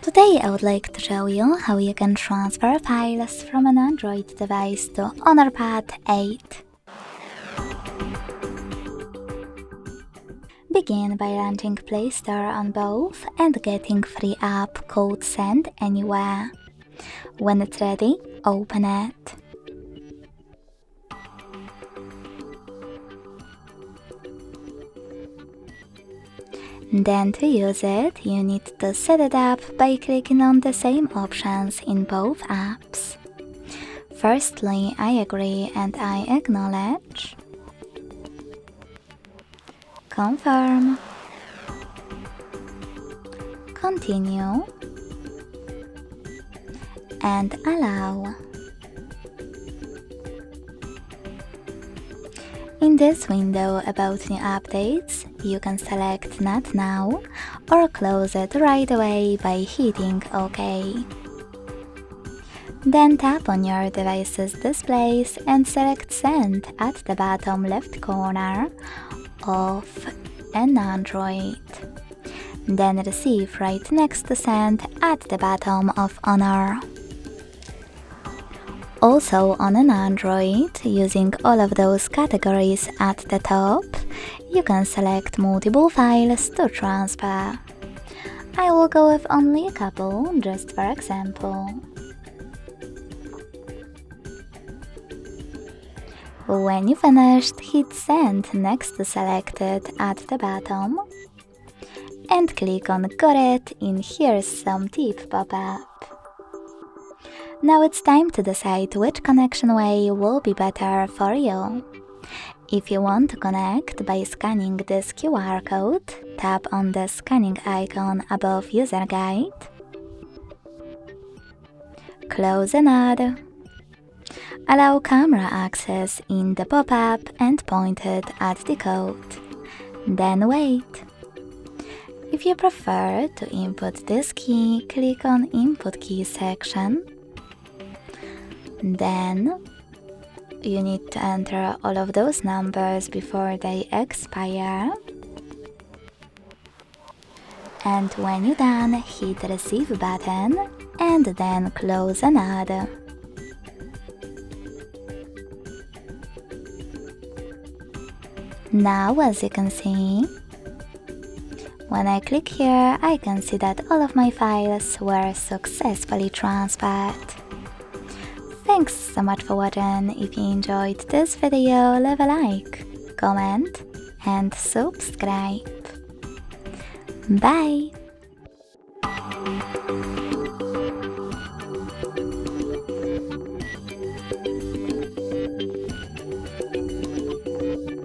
Today I would like to show you how you can transfer files from an Android device to Honor Pad 8. Begin by launching Play Store on both and getting free app called Send Anywhere. When it's ready, open it. Then to use it, you need to set it up by clicking on the same options in both apps. Firstly, I agree and I acknowledge. Confirm. Continue. And allow. In this window about new updates, you can select Not Now or close it right away by hitting OK. Then tap on your device's displays and select Send at the bottom left corner of an Android. Then Receive right next to Send at the bottom of Honor. Also on an Android, using all of those categories at the top, you can select multiple files to transfer. I will go with only a couple, just for example. When you finished, hit Send next to Selected at the bottom and click on Got it in Here's Some Tip pop-up. Now it's time to decide which connection way will be better for you. If you want to connect by scanning this QR code, tap on the scanning icon above User Guide. Close and add. Allow camera access in the pop-up and point it at the code. Then wait. If you prefer to input this key, click on Input Key section. Then you need to enter all of those numbers before they expire. And when you're done, hit the Receive button and then close and add. Now, as you can see, when I click here, I can see that all of my files were successfully transferred. Thanks so much for watching. If you enjoyed this video, leave a like, comment and subscribe. Bye!